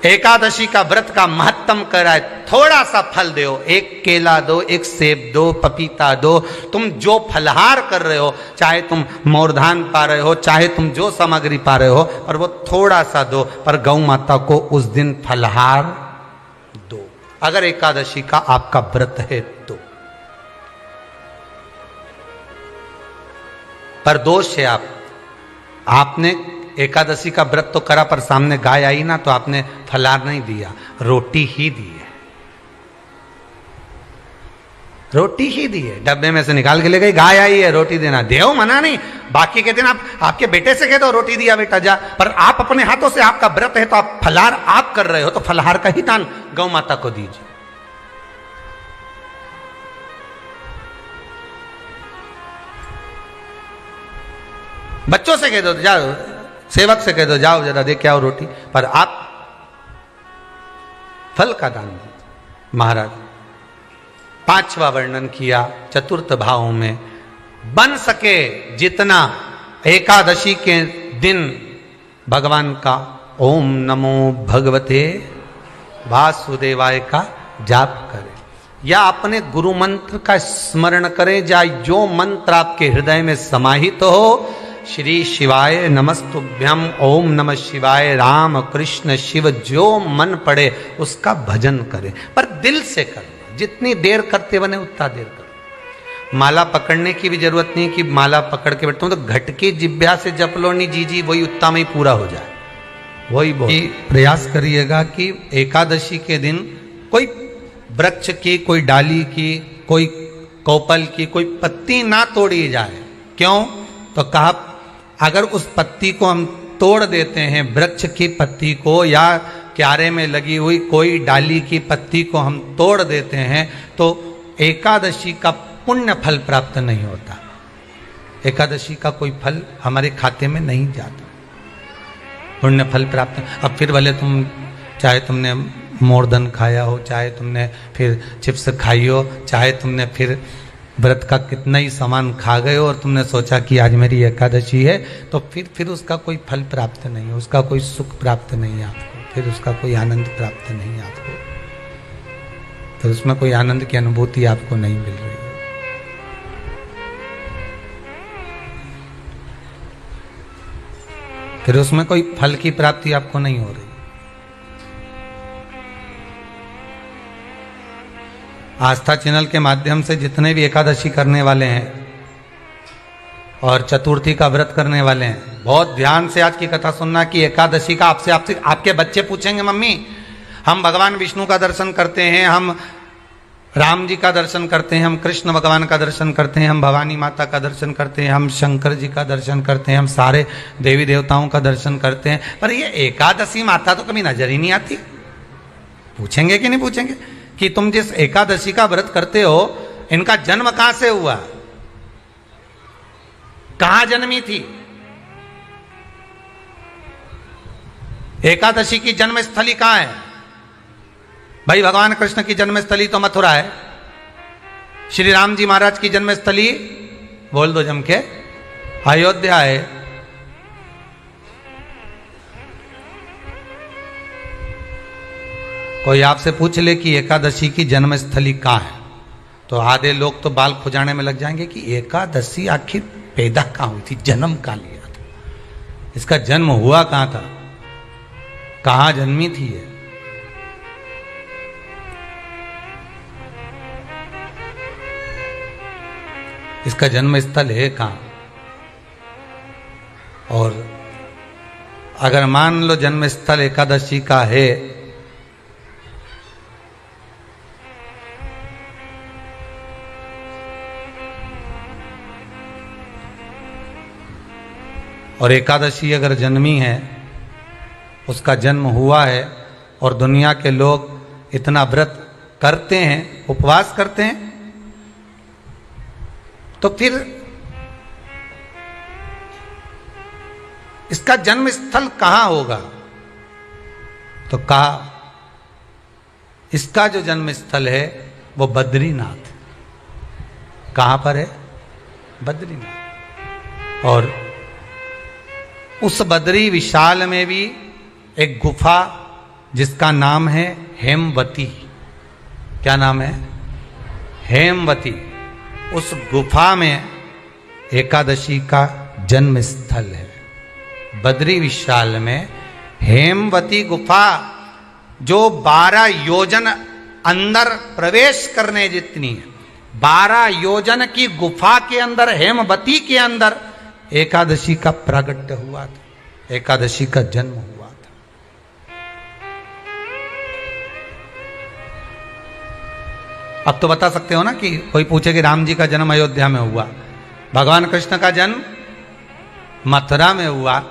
एकादशी का व्रत का महत्तम कराए, थोड़ा सा फल दो, एक केला दो, एक सेब दो, पपीता दो। तुम जो फलहार कर रहे हो, चाहे तुम मोरधान पा रहे हो, चाहे तुम जो सामग्री पा रहे हो, पर वो थोड़ा सा दो, पर गौ माता को उस दिन फलहार दो, अगर एकादशी का आपका व्रत है तो। पर दोष है आपने एकादशी का व्रत तो करा, पर सामने गाय आई ना तो आपने फलाहार नहीं दिया, रोटी ही दी है, रोटी ही दी है, डब्बे में से निकाल के ले गई, गाय आई है रोटी देना, देव मना नहीं। बाकी के दिन आप आपके बेटे से कह दो रोटी दिया बेटा जा, पर आप अपने हाथों से, आपका व्रत है तो आप फलाहार आप कर रहे हो, तो फलाहार का ही दान गौ माता को दीजिए। बच्चों से कह दो, जाओ सेवक से कह दो जाओ जरा दे के आओ रोटी, पर आप फल का दान दीजिए। महाराज पांचवा वर्णन किया चतुर्थ भाव में, बन सके जितना एकादशी के दिन भगवान का ओम नमो भगवते वासुदेवाय का जाप करें, या अपने गुरु मंत्र का स्मरण करें, या जो मंत्र आपके हृदय में समाहित हो, श्री शिवाय नमस्तुभ्यम, ओम नमः शिवाय, राम कृष्ण शिव, जो मन पड़े उसका भजन करें, पर दिल से करें। जितनी देर करते बने उतना देर करें। माला पकड़ने की भी जरूरत नहीं कि माला पकड़ के बैठता हूं तो घटकी जिब्या से जप लो नहीं जी वही उतना में ही पूरा हो जाए, वही बहुत प्रयास करिएगा कि एकादशी के दिन कोई वृक्ष की, कोई डाली की, कोई कोपल की कोई पत्ती ना तोड़ी जाए। क्यों? तो कहा अगर उस पत्ती को हम तोड़ देते हैं, वृक्ष की पत्ती को या क्यारे में लगी हुई कोई डाली की पत्ती को हम तोड़ देते हैं, तो एकादशी का पुण्य फल प्राप्त नहीं होता, एकादशी का कोई फल हमारे खाते में नहीं जाता, पुण्य फल प्राप्त। अब फिर भले तुम चाहे तुमने मोरधन खाया हो, चाहे तुमने फिर चिप्स खाई हो, चाहे तुमने फिर व्रत का कितना ही सामान खा गए हो और तुमने सोचा कि आज मेरी एकादशी है, तो फिर उसका कोई फल प्राप्त नहीं है, उसका कोई सुख प्राप्त नहीं है आपको, फिर उसका कोई आनंद प्राप्त नहीं है आपको, तो उसमें कोई आनंद की अनुभूति आपको नहीं मिल रही है। फिर उसमें कोई फल की प्राप्ति आपको नहीं हो रही। आस्था चैनल के माध्यम से जितने भी एकादशी करने वाले हैं और चतुर्थी का व्रत करने वाले हैं, बहुत ध्यान से आज की कथा सुनना कि एकादशी का आपसे आपके बच्चे पूछेंगे, मम्मी हम भगवान विष्णु का दर्शन करते हैं, हम राम जी का दर्शन करते हैं, हम कृष्ण भगवान का दर्शन करते हैं, हम भवानी माता का दर्शन करते हैं, हम शंकर जी का दर्शन करते हैं, हम सारे देवी देवताओं का दर्शन करते हैं, पर ये एकादशी माता तो कभी नजर ही नहीं आती। पूछेंगे कि नहीं पूछेंगे कि तुम जिस एकादशी का व्रत करते हो, इनका जन्म कहां से हुआ, कहां जन्मी थी? एकादशी की जन्मस्थली कहां है? भाई भगवान कृष्ण की जन्मस्थली तो मथुरा है, श्री राम जी महाराज की जन्मस्थली बोल दो जम के अयोध्या है। कोई आपसे पूछ ले कि एकादशी की जन्मस्थली कहाँ है, तो आधे लोग तो बाल खुजाने में लग जाएंगे कि एकादशी आखिर पैदा कहाँ हुई थी, जन्म कहाँ लिया था, इसका जन्म हुआ कहाँ था, कहाँ जन्मी थी ये। इसका जन्म स्थल है कहाँ? और अगर मान लो जन्म स्थल एकादशी का है, और एकादशी अगर जन्मी है, उसका जन्म हुआ है और दुनिया के लोग इतना व्रत करते हैं, उपवास करते हैं, तो फिर इसका जन्म स्थल कहां होगा? तो कहा इसका जो जन्म स्थल है वो बद्रीनाथ। कहां पर है? बद्रीनाथ। और उस बद्री विशाल में भी एक गुफा जिसका नाम है हेमवती। क्या नाम है? हेमवती। उस गुफा में एकादशी का जन्म स्थल है। बद्री विशाल में हेमवती गुफा, जो 12 योजन अंदर प्रवेश करने जितनी है, 12 योजन की गुफा के अंदर, हेमवती के अंदर एकादशी का प्रागट्य हुआ था, एकादशी का जन्म हुआ था। अब तो बता सकते हो ना कि कोई पूछे कि राम जी का जन्म अयोध्या में हुआ, भगवान कृष्ण का जन्म मथुरा में हुआ,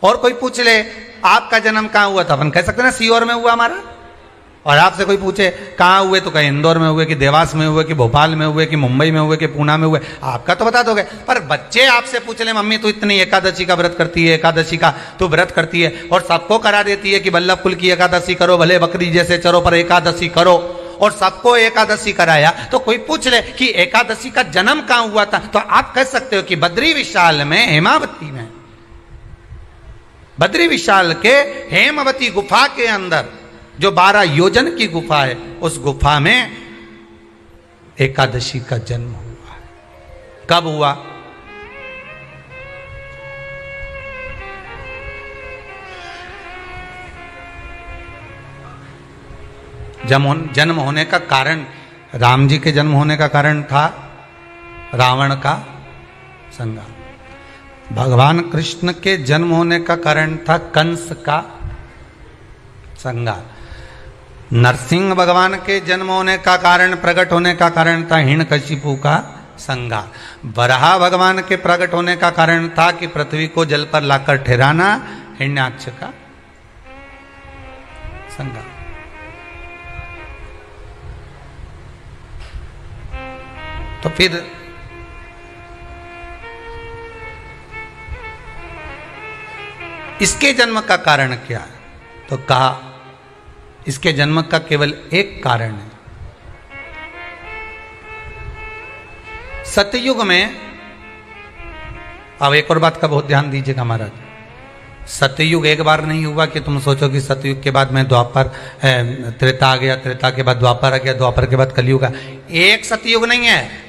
और कोई पूछ ले आपका जन्म कहाँ हुआ था, अपन कह सकते ना सीहोर में हुआ हमारा। और आपसे कोई पूछे कहाँ हुए, तो कहीं इंदौर में हुए, कि देवास में हुए, कि भोपाल में हुए, कि मुंबई में हुए, कि पूना में हुए, आपका तो बता दोगे। पर बच्चे आपसे पूछ ले मम्मी तू इतनी एकादशी का व्रत करती है, एकादशी का तू व्रत करती है, और सबको करा देती है कि बल्लभ कुल की एकादशी करो, भले बकरी जैसे चरो पर एकादशी करो, और सबको एकादशी कराया। तो कोई पूछ ले कि एकादशी का जन्म कहाँ हुआ था, तो आप कह सकते हो कि बद्री विशाल में, हेमावती में, बद्री विशाल के हेमवती गुफा के अंदर जो 12 योजन की गुफा है, उस गुफा में एकादशी का जन्म हुआ है। कब हुआ? जन्म होने का कारण, राम जी के जन्म होने का कारण था रावण का संहार। भगवान कृष्ण के जन्म होने का कारण था कंस का संहार। नरसिंह भगवान के जन्म होने का कारण, प्रकट होने का कारण था हिरण्यकशिपु का संहार। वराह भगवान के प्रकट होने का कारण था कि पृथ्वी को जल पर लाकर ठहराना, हिरण्याक्ष का संहार। तो फिर इसके जन्म का कारण क्या है? तो कहा इसके जन्म का केवल एक कारण है। सतयुग में, अब एक और बात का बहुत ध्यान दीजिएगा महाराज, सतयुग एक बार नहीं हुआ कि तुम सोचो कि सतयुग के बाद में द्वापर, त्रेता आ गया, त्रेता के बाद द्वापर आ गया, द्वापर के बाद कलयुग आ। एक सतयुग नहीं है,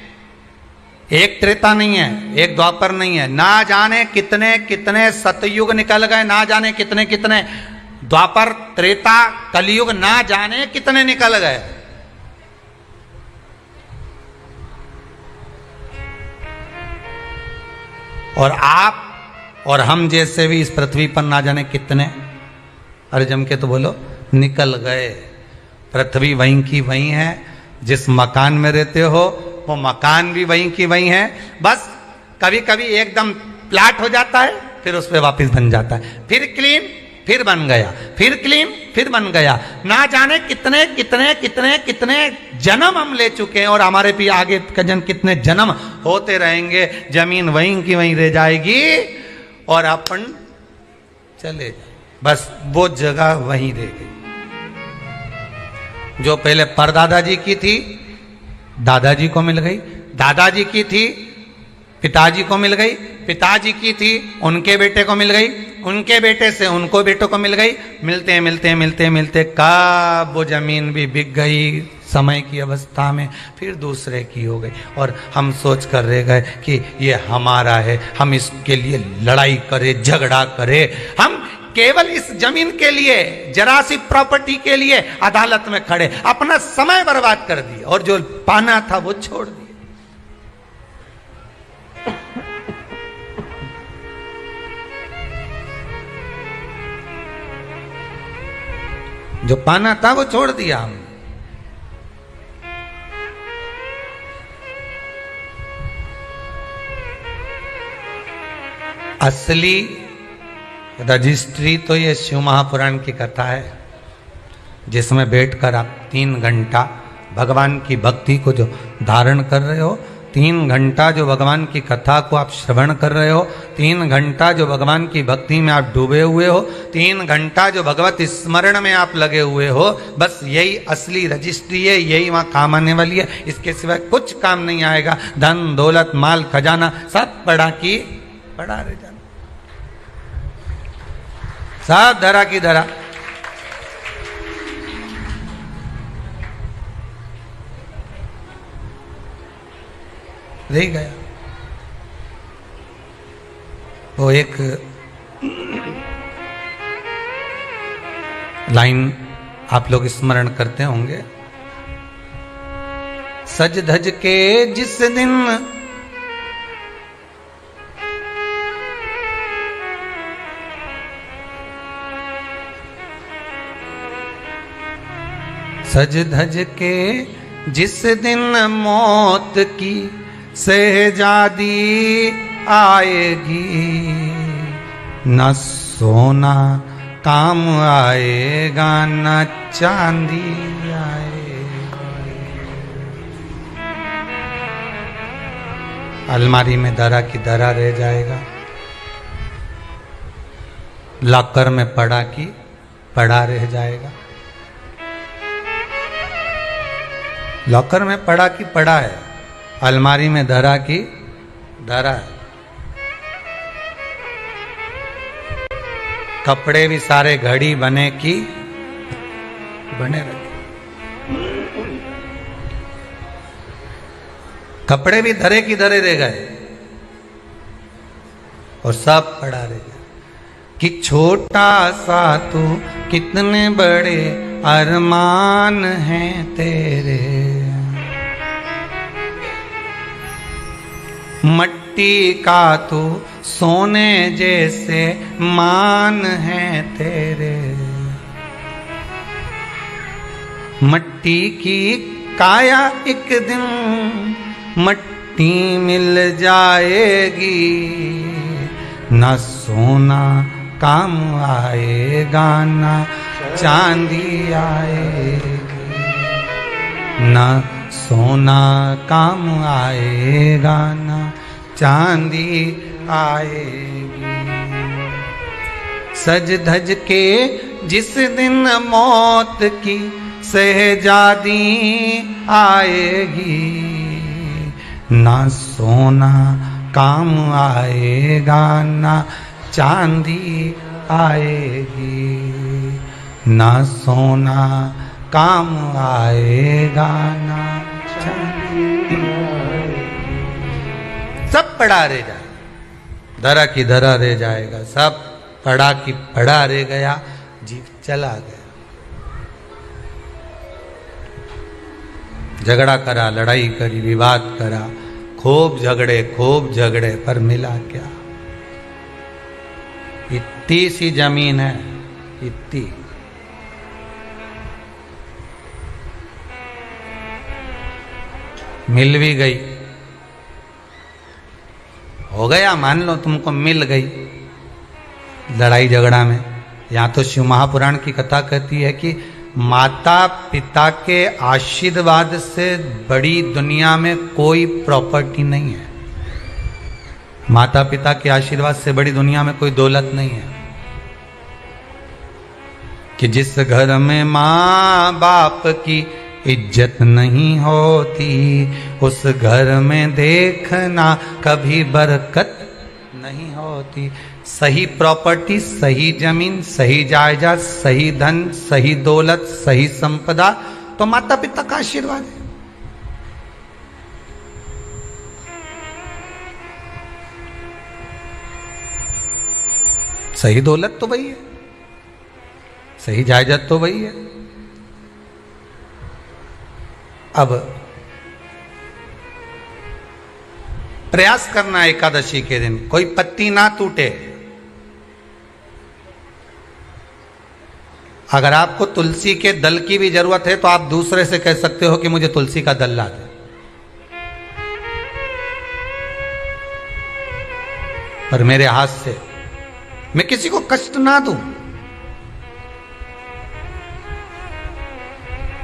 एक त्रेता नहीं है, एक द्वापर नहीं है। ना जाने कितने कितने सतयुग निकल गए, ना जाने कितने कितने द्वापर, त्रेता, कलयुग, ना जाने कितने निकल गए। और आप और हम जैसे भी इस पृथ्वी पर ना जाने कितने, अरे जम के तो बोलो, निकल गए। पृथ्वी वहीं की वहीं है, जिस मकान में रहते हो वो मकान भी वहीं की वहीं है। बस कभी कभी एकदम प्लाट हो जाता है, फिर उस पर वापस बन जाता है, फिर क्लीन, फिर बन गया, फिर क्लीन, फिर बन गया। ना जाने कितने कितने कितने कितने जन्म हम ले चुके हैं, और हमारे भी आगे का जन्म कितने जन्म होते रहेंगे। जमीन वहीं की वहीं रह जाएगी और अपन चले जाए, बस वो जगह वहीं रह गई। जो पहले परदादाजी की थी, दादाजी को मिल गई, दादाजी की थी, पिताजी को मिल गई, पिताजी की थी, उनके बेटे को मिल गई, उनके बेटे से उनको बेटों को मिल गई। मिलते मिलते मिलते मिलते कब वो जमीन भी बिक गई समय की अवस्था में, फिर दूसरे की हो गई। और हम सोच कर रह गए कि ये हमारा है, हम इसके लिए लड़ाई करें, झगड़ा करें। हम केवल इस जमीन के लिए, जरा सी प्रॉपर्टी के लिए अदालत में खड़े, अपना समय बर्बाद कर दिया, और जो पाना था वो छोड़ दिया। जो पाना था वो छोड़ दिया हमने। असली रजिस्ट्री तो ये शिव महापुराण की कथा है, जिसमें बैठकर आप 3 घंटा भगवान की भक्ति को जो धारण कर रहे हो, 3 घंटा जो भगवान की कथा को आप श्रवण कर रहे हो, 3 घंटा जो भगवान की भक्ति में आप डूबे हुए हो, 3 घंटा जो भगवत स्मरण में आप लगे हुए हो, बस यही असली रजिस्ट्री है, यही वहाँ काम आने वाली है। इसके सिवाय कुछ काम नहीं आएगा। धन दौलत माल खजाना सब पड़ा की पड़ा रह जाना, सब धरा की धरा। रह गया। वो एक लाइन आप लोग स्मरण करते होंगे, सज धज के जिस दिन सज धज के जिस दिन मौत की शहजादी आएगी, न सोना काम आएगा न चांदी आएगी। अलमारी में धरा की धरा रह जाएगा, लॉकर में पड़ा की पड़ा रह जाएगा। लॉकर में पड़ा की पड़ा है, अलमारी में धरा की धरा है। कपड़े भी सारे घड़ी बने की बने रखे, कपड़े भी धरे की धरे रह गए और सब पड़ा रह गया। कि छोटा सा तू कितने बड़े अरमान हैं तेरे, मट्टी का तू सोने जैसे मान है तेरे। मट्टी की काया एक दिन मट्टी मिल जाएगी, न सोना काम आएगा न चांदी आएगी, न सोना काम आएगा न चांदी आएगी। सज धज के जिस दिन मौत की शहजादी आएगी, ना सोना काम आएगा ना चांदी आएगी, ना सोना काम आएगा ना चांदी आएगी। सब पड़ा रह जाएगा, धरा की धरा रह जाएगा, सब पड़ा की पड़ा रह गया, जीव चला गया। झगड़ा करा, लड़ाई करी, विवाद करा, खूब झगड़े पर मिला क्या? इतनी सी जमीन है, इतनी। मिल भी गई, हो गया, मान लो तुमको मिल गई लड़ाई झगड़ा में। यहां तो शिव महापुराण की कथा कहती है कि माता पिता के आशीर्वाद से बड़ी दुनिया में कोई प्रॉपर्टी नहीं है। माता पिता के आशीर्वाद से बड़ी दुनिया में कोई दौलत नहीं है। कि जिस घर में माँ बाप की इज्जत नहीं होती, उस घर में देखना कभी बरकत नहीं होती। सही प्रॉपर्टी, सही जमीन, सही जायदाद, सही धन, सही दौलत, सही संपदा तो माता पिता का आशीर्वाद है। सही दौलत तो वही है, सही जायदाद तो वही है। अब प्रयास करना एकादशी के दिन कोई पत्ती ना टूटे। अगर आपको तुलसी के दल की भी जरूरत है तो आप दूसरे से कह सकते हो कि मुझे तुलसी का दल ला दे। पर मेरे हाथ से मैं किसी को कष्ट ना दूं।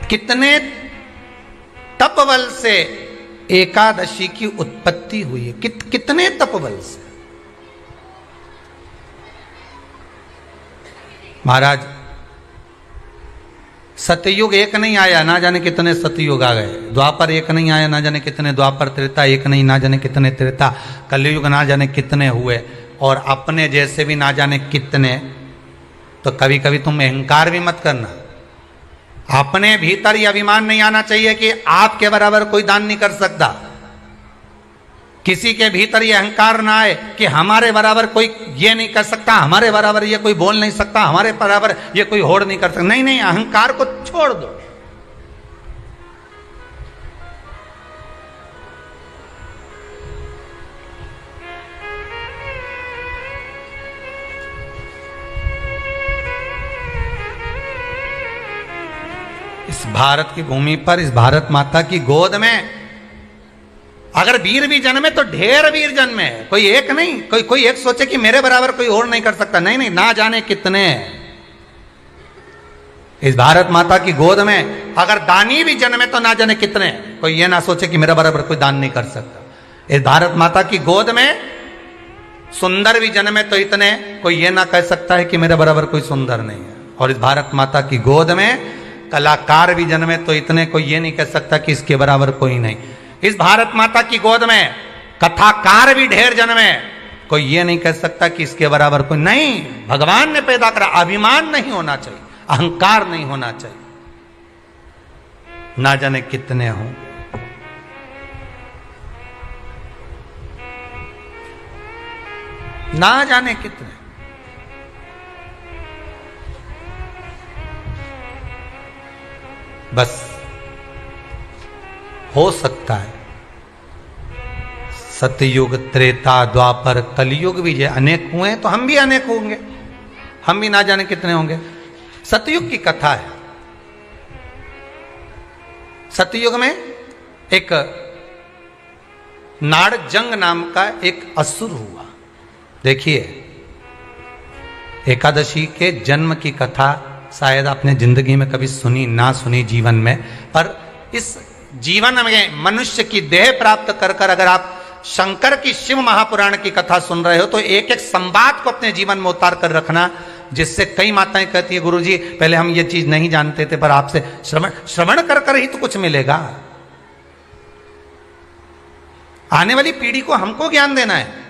कितने तपबल से एकादशी की उत्पत्ति हुई है, कितने तपबल से। महाराज सतयुग एक नहीं आया, ना जाने कितने सतयुग आ गए। द्वापर एक नहीं आया, ना जाने कितने द्वापर। त्रेता एक नहीं, ना जाने कितने त्रेता। कलयुग ना जाने कितने हुए, और अपने जैसे भी ना जाने कितने। तो कभी कभी तुम अहंकार भी मत करना। अपने भीतर ये अभिमान नहीं आना चाहिए कि आपके बराबर कोई दान नहीं कर सकता। किसी के भीतर ये अहंकार ना आए कि हमारे बराबर कोई ये नहीं कर सकता, हमारे बराबर ये कोई बोल नहीं सकता, हमारे बराबर ये कोई होड़ नहीं कर सकता। नहीं नहीं, अहंकार को छोड़ दो। इस भारत की भूमि पर, इस भारत माता की गोद में अगर वीर भी जन्मे तो ढेर वीर जन्मे, कोई एक नहीं। कोई एक सोचे कि मेरे बराबर कोई और नहीं कर सकता। नहीं नहीं, ना जाने कितने। इस भारत माता की गोद में अगर दानी भी जन्मे तो ना जाने कितने। कोई ये ना सोचे कि मेरा बराबर कोई दान नहीं कर सकता। इस भारत माता की गोद में सुंदर भी जन्मे तो इतने। कोई ये ना कह सकता है कि मेरे बराबर कोई सुंदर नहीं है। और इस भारत माता की गोद में कलाकार भी जन्मे तो इतने। कोई ये नहीं कह सकता कि इसके बराबर कोई नहीं। इस भारत माता की गोद में कथाकार भी ढेर जन्मे, कोई ये नहीं कह सकता कि इसके बराबर कोई नहीं। भगवान ने पैदा करा। अभिमान नहीं होना चाहिए, अहंकार नहीं होना चाहिए। ना जाने कितने हों। ना जाने कितने। बस हो सकता है सतयुग, त्रेता, द्वापर, कलयुग भी जो अनेक हुए तो हम भी अनेक होंगे। हम भी ना जाने कितने होंगे। सतयुग की कथा है। सतयुग में एक नाड़जंग नाम का एक असुर हुआ। देखिए, एकादशी के जन्म की कथा शायद आपने जिंदगी में कभी सुनी ना सुनी जीवन में, पर इस जीवन में मनुष्य की देह प्राप्त कर कर अगर आप शंकर की शिव महापुराण की कथा सुन रहे हो तो एक एक संवाद को अपने जीवन में उतार कर रखना, जिससे कई माताएं कहती है गुरुजी पहले हम ये चीज नहीं जानते थे, पर आपसे श्रवण कर कर ही तो कुछ मिलेगा। आने वाली पीढ़ी को हमको ज्ञान देना है।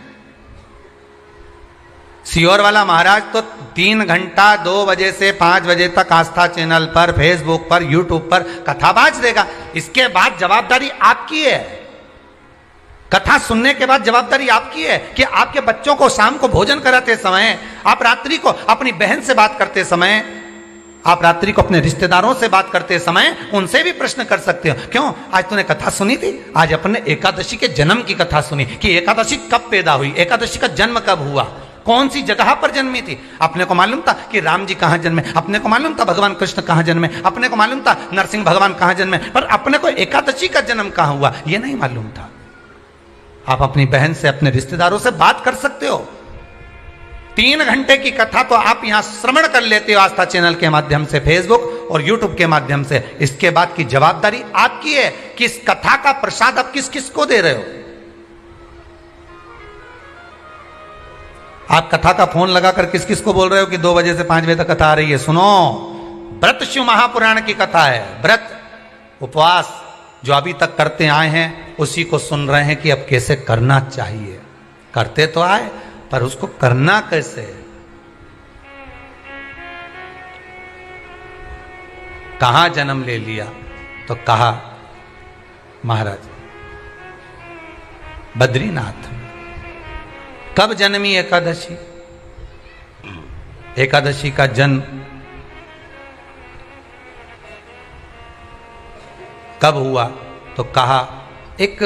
सियोर वाला महाराज तो 3 घंटा 2 बजे से 5 बजे तक आस्था चैनल पर, फेसबुक पर, यूट्यूब पर कथा बाज देगा। इसके बाद जवाबदारी आपकी है। कथा सुनने के बाद जवाबदारी आपकी है कि आपके बच्चों को शाम को भोजन कराते समय, आप रात्रि को अपनी बहन से बात करते समय, आप रात्रि को अपने रिश्तेदारों से बात करते समय उनसे भी प्रश्न कर सकते हो। क्यों आज तूने कथा सुनी थी? आज अपने एकादशी के जन्म की कथा सुनी कि एकादशी कब पैदा हुई, एकादशी का जन्म कब हुआ, कौन सी जगह पर जन्मी थी। अपने को मालूम था कि राम जी कहां जन्मे, अपने को मालूम था भगवान कृष्ण कहां जन्मे, अपने को मालूम था नरसिंह भगवान कहां जन्मे, पर अपने को एकादशी का जन्म कहां हुआ यह नहीं मालूम था। आप अपनी बहन से, अपने रिश्तेदारों से बात कर सकते हो। 3 घंटे की कथा तो आप यहां श्रवण कर लेते हो आस्था चैनल के माध्यम से, फेसबुक और यूट्यूब के माध्यम से। इसके बाद की जवाबदारी आपकी है कि इस कथा का प्रसाद आप किस किस को दे रहे हो। आप कथा का फोन लगाकर किस किस को बोल रहे हो कि 2 बजे से 5 बजे तक कथा आ रही है। सुनो, व्रत शिव महापुराण की कथा है। व्रत, उपवास जो अभी तक करते आए हैं उसी को सुन रहे हैं कि अब कैसे करना चाहिए। करते तो आए पर उसको करना कैसे। कहां जन्म ले लिया तो कहा महाराज बद्रीनाथ। कब जन्मी एकादशी? एकादशी का जन्म कब हुआ तो कहा एक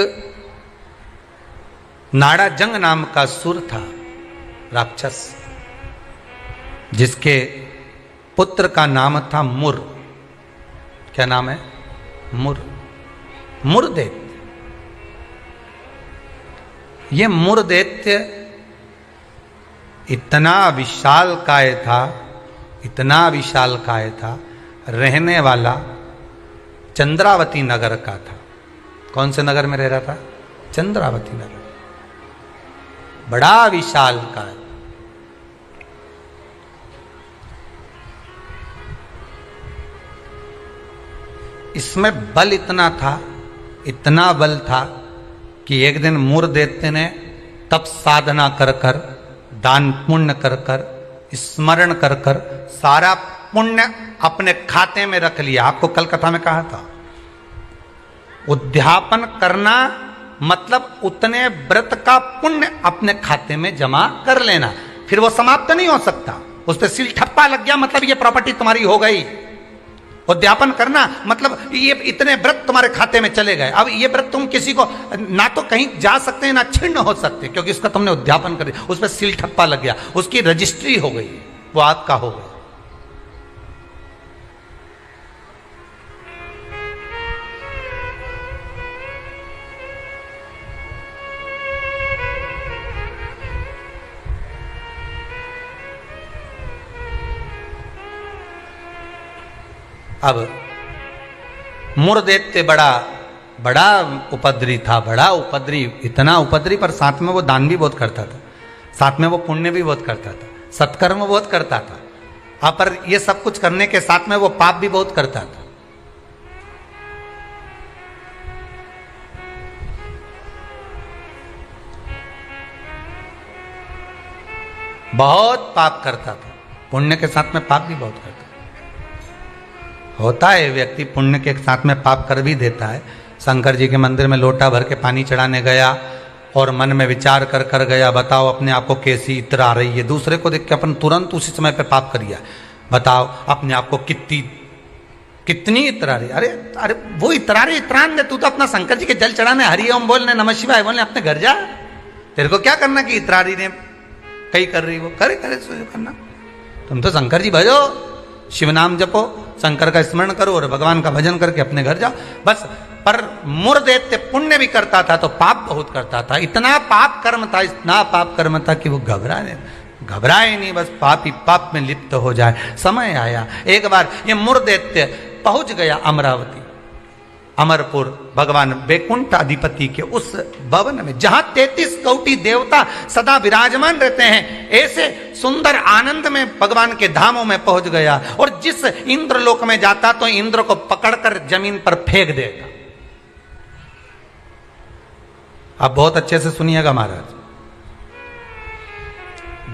नाड़ाजंग नाम का सुर था, राक्षस, जिसके पुत्र का नाम था मुर। क्या नाम है? मुर। मुरदैत्य। ये मुरदैत्य इतना विशाल काय था, इतना विशाल काय था, रहने वाला चंद्रावती नगर का था। कौन से नगर में रह रहा था? चंद्रावती नगर। बड़ा विशाल काय। इसमें बल इतना था, इतना बल था कि एक दिन मुरदैत्य ने तप साधना कर कर, दान पुण्य कर कर, स्मरण कर कर सारा पुण्य अपने खाते में रख लिया। आपको कल कथा में कहा था, उद्यापन करना मतलब उतने व्रत का पुण्य अपने खाते में जमा कर लेना, फिर वो समाप्त नहीं हो सकता। उस पर सील ठप्पा लग गया मतलब ये प्रॉपर्टी तुम्हारी हो गई। उद्यापन करना मतलब ये इतने व्रत तुम्हारे खाते में चले गए। अब ये व्रत तुम किसी को ना तो कहीं जा सकते हैं ना छिन्न हो सकते, क्योंकि उसका तुमने उद्यापन कर दिया, उस पर सील ठप्पा लग गया, उसकी रजिस्ट्री हो गई, वो आपका हो गया। अब मुरदैत्य बड़ा उपद्री था, बड़ा उपद्री, इतना उपद्री, पर साथ में वो दान भी बहुत करता था, साथ में वो पुण्य भी बहुत करता था, सत्कर्म बहुत करता था। हाँ, पर ये सब कुछ करने के साथ में वो पाप भी बहुत करता था। बहुत पाप करता था, पुण्य के साथ में पाप भी बहुत करता था। होता है व्यक्ति पुण्य के साथ में पाप कर भी देता है। शंकर जी के मंदिर में लोटा भर के पानी चढ़ाने गया और मन में विचार कर गया, बताओ अपने आप को कैसी इतर आ रही है, दूसरे को देख के अपन तुरंत उसी समय पे पाप करिए। बताओ अपने आप को कितनी इतर आ रही। अरे वो इतरा रही, इतरान दे, तू तो अपना शंकर जी के जल चढ़ाने, हरि ओम बोलने, नमः शिवाय बोलने, अपने घर जा। तेरे को क्या करना कि इतरा रही ने कहीं कर रही, वो करे करना। तुम तो शंकर जी भजो, शिव नाम जपो, शंकर का स्मरण करो और भगवान का भजन करके अपने घर जाओ बस। पर मुरदैत्य पुण्य भी करता था तो पाप बहुत करता था। इतना पाप कर्म था कि वो घबराए नहीं, बस पाप ही पाप में लिप्त हो जाए। समय आया, एक बार ये मुरदैत्य पहुंच गया अमरावती, अमरपुर, भगवान वैकुंठ अधिपति के उस भवन में जहां 33 कोटि देवता सदा विराजमान रहते हैं। ऐसे सुंदर आनंद में भगवान के धामों में पहुंच गया और जिस इंद्रलोक में जाता तो इंद्र को पकड़कर जमीन पर फेंक देता। आप बहुत अच्छे से सुनिएगा महाराज,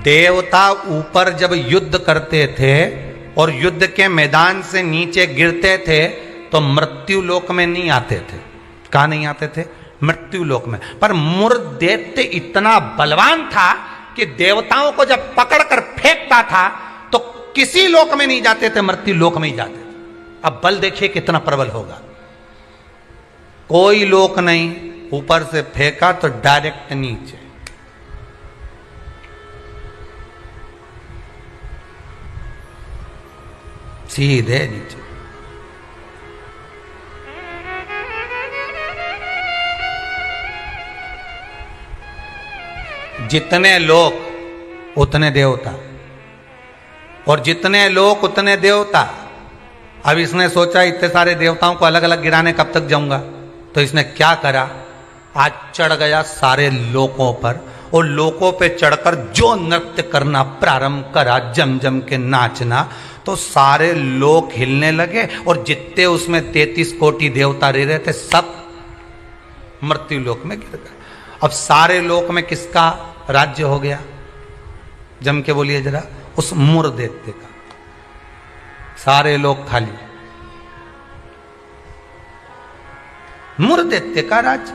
देवता ऊपर जब युद्ध करते थे और युद्ध के मैदान से नीचे गिरते थे तो मृत्यु लोक में नहीं आते थे। कहां नहीं आते थे? मृत्यु लोक में। पर मुरदैत्य इतना बलवान था कि देवताओं को जब पकड़कर फेंकता था तो किसी लोक में नहीं जाते थे, मृत्यु लोक में ही जाते थे। अब बल देखिए कितना प्रबल होगा। कोई लोक नहीं, ऊपर से फेंका तो डायरेक्ट नीचे। सीधे नीचे। जितने लोक उतने देवता, और जितने लोक उतने देवता। अब इसने सोचा इतने सारे देवताओं को अलग अलग गिराने कब तक जाऊंगा, तो इसने क्या करा, आज चढ़ गया सारे लोकों पर और लोकों पे चढ़कर जो नृत्य करना प्रारंभ करा, जम जम के नाचना, तो सारे लोक हिलने लगे और जितने उसमें 33 कोटि देवता रह रहे थे सब मृत्यु लोक में गिर गए। अब सारे लोक में किसका राज्य हो गया? जम के बोलिए जरा, उस मुरदैत्य का। सारे लोग खाली, मुरदैत्य का राज्य।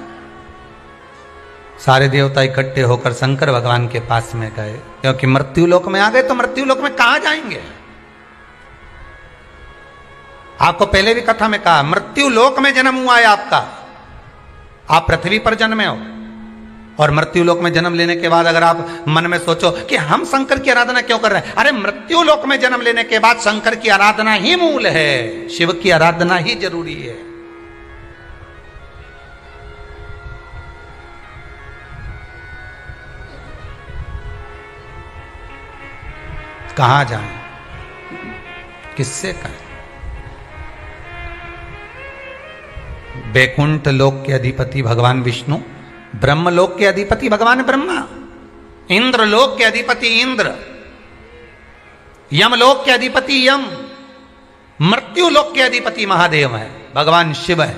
सारे देवता इकट्ठे होकर शंकर भगवान के पास में गए, क्योंकि मृत्यु लोक में आ गए तो मृत्यु लोक में कहां जाएंगे। आपको पहले भी कथा में कहा, मृत्यु लोक में जन्म हुआ है आपका, आप पृथ्वी पर जन्मे हो। और मृत्यु लोक में जन्म लेने के बाद अगर आप मन में सोचो कि हम शंकर की आराधना क्यों कर रहे हैं, अरे मृत्यु लोक में जन्म लेने के बाद शंकर की आराधना ही मूल है, शिव की आराधना ही जरूरी है। कहां जाएं, किससे कहें? वैकुंठ लोक के अधिपति भगवान विष्णु, ब्रह्मलोक के अधिपति भगवान ब्रह्मा, इंद्रलोक के अधिपति इंद्र, यमलोक के अधिपति यम, मृत्यु लोक के अधिपति महादेव है, भगवान शिव है।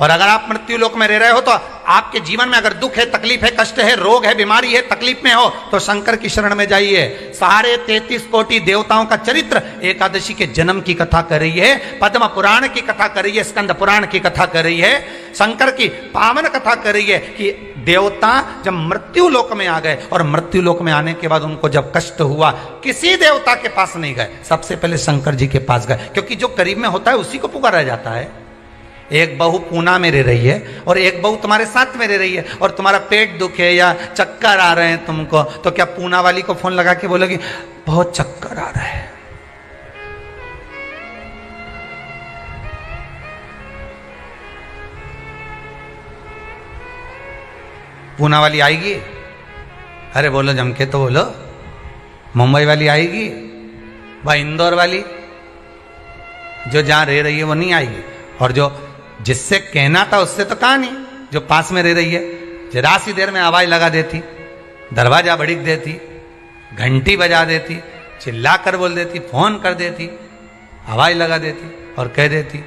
और अगर आप मृत्यु लोक में रह रहे हो तो आपके जीवन में अगर दुख है, तकलीफ है, कष्ट है, रोग है, बीमारी है, तकलीफ में हो तो शंकर की शरण में जाइए। सारे 33 कोटि देवताओं का चरित्र एकादशी के जन्म की कथा कर रही है, पद्म पुराण की कथा कर रही है, स्कंद पुराण की कथा कर रही है, शंकर की पावन कथा कर रही है कि देवता जब मृत्यु लोक में आ गए और मृत्यु लोक में आने के बाद उनको जब कष्ट हुआ, किसी देवता के पास नहीं गए, सबसे पहले शंकर जी के पास गए, क्योंकि जो करीब में होता है उसी को पुकारा जाता है। एक बहू पूना में रह रही है और एक बहू तुम्हारे साथ में रह रही है और तुम्हारा पेट दुखे या चक्कर आ रहे हैं तुमको, तो क्या पूना वाली को फोन लगा के बोलोगी बहुत चक्कर आ रहा है? पूना वाली आएगी? अरे बोलो जम के तो बोलो। मुंबई वाली आएगी? वह इंदौर वाली जो जहां रह रही है वो नहीं आएगी। और जो जिससे कहना था उससे तो कहा नहीं, जो पास में रह रही है जरा सी देर में आवाज लगा देती, दरवाजा बड़ीक देती, घंटी बजा देती, चिल्ला कर बोल देती, फोन कर देती, आवाज लगा देती और कह देती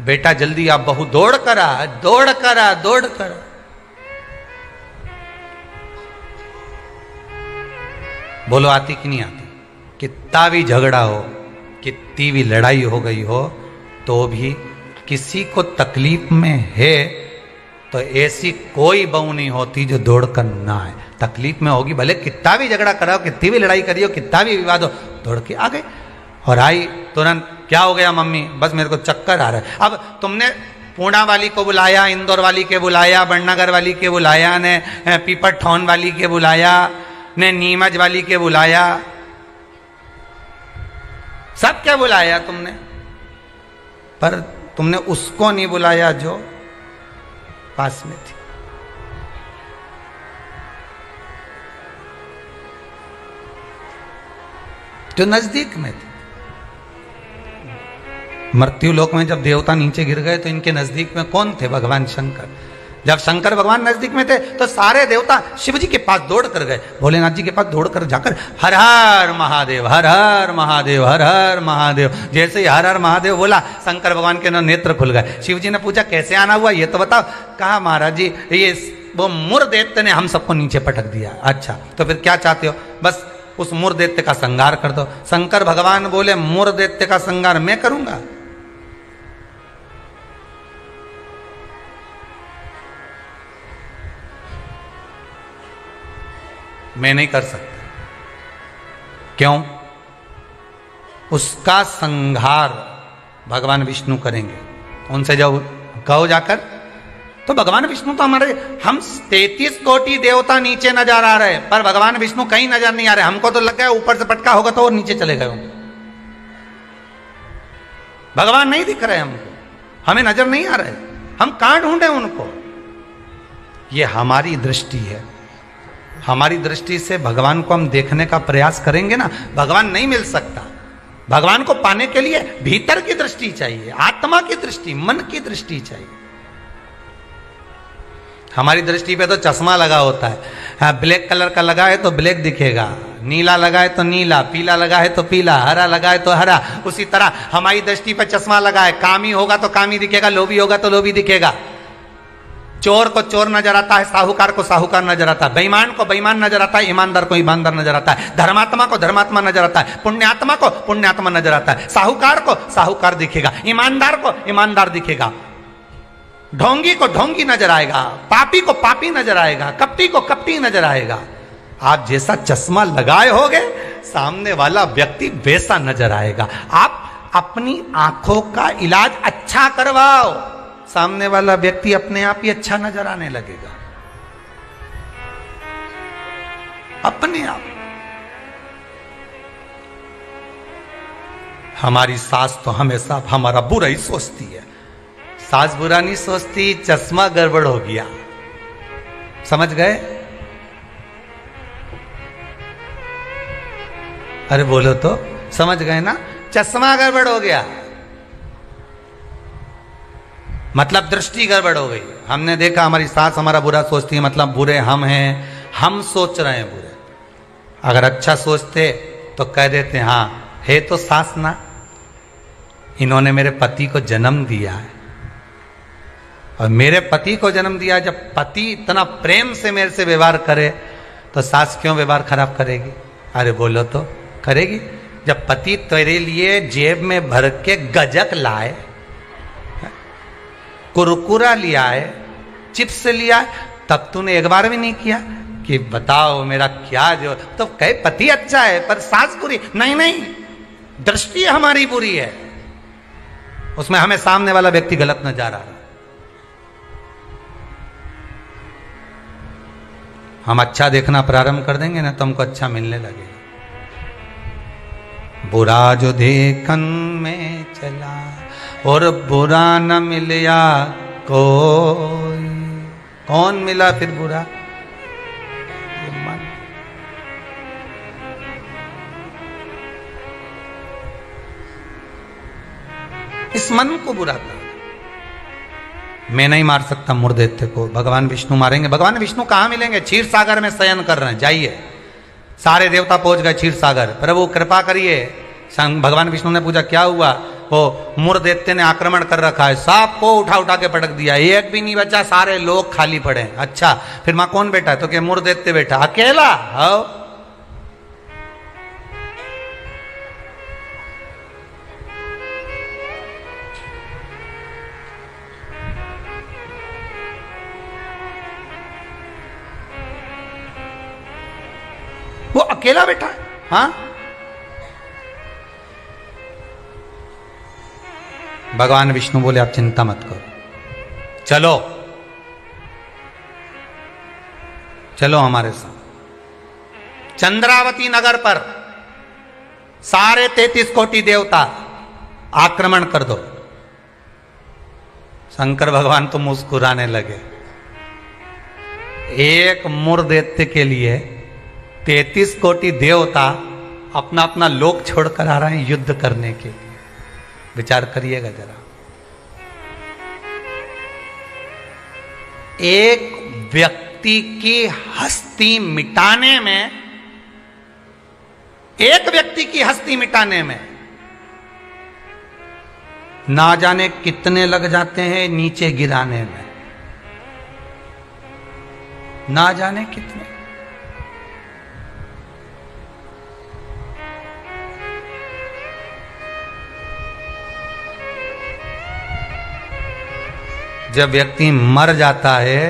बेटा जल्दी आप, बहू दौड़ कर आ, दौड़ कर आ, दौड़ कर आ। बोलो आती कि नहीं आती? कितना भी झगड़ा हो, कितनी भी लड़ाई हो गई हो, तो भी किसी को तकलीफ में है तो ऐसी कोई बहू नहीं होती जो दौड़ कर ना आए। तकलीफ में होगी, भले कितना भी झगड़ा कराओ, कितनी भी लड़ाई करियो, कितना भी विवाद हो, दौड़ के आ गई और आई तुरंत। क्या हो गया मम्मी? बस मेरे को चक्कर आ रहा है। अब तुमने पूना वाली को बुलाया, इंदौर वाली के बुलाया, बड़नगर वाली के बुलाया, ने पीपरठौन वाली के बुलाया, ने नीमच वाली के बुलाया, सब क्या बुलाया तुमने, पर तुमने उसको नहीं बुलाया जो पास में थी। जो नजदीक में थी। मृत्यु लोक में जब देवता नीचे गिर गए तो इनके नजदीक में कौन थे? भगवान शंकर। जब शंकर भगवान नजदीक में थे तो सारे देवता शिव जी के पास दौड़ कर गए, भोलेनाथ जी के पास दौड़ कर जाकर हर हर महादेव, हर हर महादेव, हर हर महादेव। जैसे ही हर हर महादेव बोला, शंकर भगवान के नेत्र खुल गए। शिव जी ने पूछा कैसे आना हुआ ये तो बताओ। कहा महाराज जी ये वो मुर दैत्य ने हम सबको नीचे पटक दिया। अच्छा तो फिर क्या चाहते हो? बस उस मुर दैत्य का संहार कर दो। शंकर भगवान बोले मुर दैत्य का संहार मैं करूंगा? मैं नहीं कर सकता। क्यों? उसका संहार भगवान विष्णु करेंगे। उनसे जब कहो जाकर, तो भगवान विष्णु तो हमारे, हम 33 कोटि देवता नीचे नजर आ रहे, पर भगवान विष्णु कहीं नजर नहीं आ रहे। हमको तो लग गया ऊपर से पटका होगा तो और नीचे चले गए होंगे। भगवान नहीं दिख रहे हमको, हमें नजर नहीं आ रहे, हम कहां ढूंढे उनको? ये हमारी दृष्टि है। हमारी दृष्टि से भगवान को हम देखने का प्रयास करेंगे ना, भगवान नहीं मिल सकता। भगवान को पाने के लिए भीतर की दृष्टि चाहिए, आत्मा की दृष्टि, मन की दृष्टि चाहिए। हमारी दृष्टि पे तो चश्मा लगा होता है। हाँ, ब्लैक कलर का लगा है तो ब्लैक दिखेगा, नीला लगा है तो नीला, पीला लगा है तो पीला, हरा लगा है तो हरा। उसी तरह हमारी दृष्टि पे चश्मा लगा है, कामी होगा तो कामी दिखेगा, लोभी होगा तो लोभी दिखेगा। चोर को चोर नजर आता है, साहूकार को साहूकार नजर आता है, बेईमान को बेईमान नजर आता है, ईमानदार को ईमानदार नजर आता है, धर्मात्मा को धर्मात्मा नजर आता है, पुण्यात्मा को पुण्यात्मा नजर आता है। साहूकार को साहूकार दिखेगा, ईमानदार को ईमानदार दिखेगा, ढोंगी को ढोंगी नजर आएगा, पापी को पापी नजर आएगा, कपटी को कपटी नजर आएगा। आप जैसा चश्मा लगाए होगे सामने वाला व्यक्ति वैसा नजर आएगा। आप अपनी आंखों का इलाज अच्छा करवाओ, सामने वाला व्यक्ति अपने आप ही अच्छा नजर आने लगेगा, अपने आप। हमारी सास तो हमेशा हमारा बुरा ही सोचती है। सास बुरा नहीं सोचती, चश्मा गड़बड़ हो गया। समझ गए? अरे बोलो तो, समझ गए ना? चश्मा गड़बड़ हो गया मतलब दृष्टि गड़बड़ हो गई। हमने देखा हमारी सास हमारा बुरा सोचती है, मतलब बुरे हम हैं, हम सोच रहे हैं बुरे। अगर अच्छा सोचते तो कह देते हाँ है तो सास ना, इन्होंने मेरे पति को जन्म दिया है, और मेरे पति को जन्म दिया, जब पति इतना प्रेम से मेरे से व्यवहार करे तो सास क्यों व्यवहार खराब करेगी? अरे बोलो तो करेगी। जब पति तेरे लिए जेब में भर के गजक लाए, कुरकुरा लिया है, चिप्स लिया है, तब तूने एक बार भी नहीं किया कि बताओ मेरा क्या जो, तो कहे पति अच्छा है पर सास बुरी। नहीं नहीं, दृष्टि हमारी बुरी है, उसमें हमें सामने वाला व्यक्ति गलत नजर आ रहा है। हम अच्छा देखना प्रारंभ कर देंगे ना तो हमको अच्छा मिलने लगेगा। बुरा जो देखन में चला और बुरा न मिलया कोई, कौन मिला फिर बुरा? ये मन। इस मन को बुरा कर। मैं नहीं मार सकता मुर्देत्य को, भगवान विष्णु मारेंगे। भगवान विष्णु कहां मिलेंगे? क्षीर सागर में शयन कर रहे हैं, जाइए। सारे देवता पहुंच गए क्षीर सागर। प्रभु कृपा करिए। भगवान विष्णु ने पूछा क्या हुआ? वो मुर्देत्य ने आक्रमण कर रखा है, सबको उठा उठा के पटक दिया, एक भी नहीं बचा, सारे लोग खाली पड़े। अच्छा फिर मां कौन बैठा है? तो क्या मुर्देत्य बैठा अकेला? हाँ। वो अकेला बैठा है। हाँ, भगवान विष्णु बोले आप चिंता मत करो, चलो चलो हमारे साथ। चंद्रावती नगर पर सारे 33 कोटि देवता आक्रमण कर दो। शंकर भगवान तो मुस्कुराने लगे। एक मुर्दैत्य के लिए 33 कोटि देवता अपना अपना लोक छोड़कर आ रहे हैं युद्ध करने के लिए। विचार करिएगा जरा। एक व्यक्ति की हस्ती मिटाने में, एक व्यक्ति की हस्ती मिटाने में ना जाने कितने लग जाते हैं नीचे गिराने में, ना जाने कितने। जब व्यक्ति मर जाता है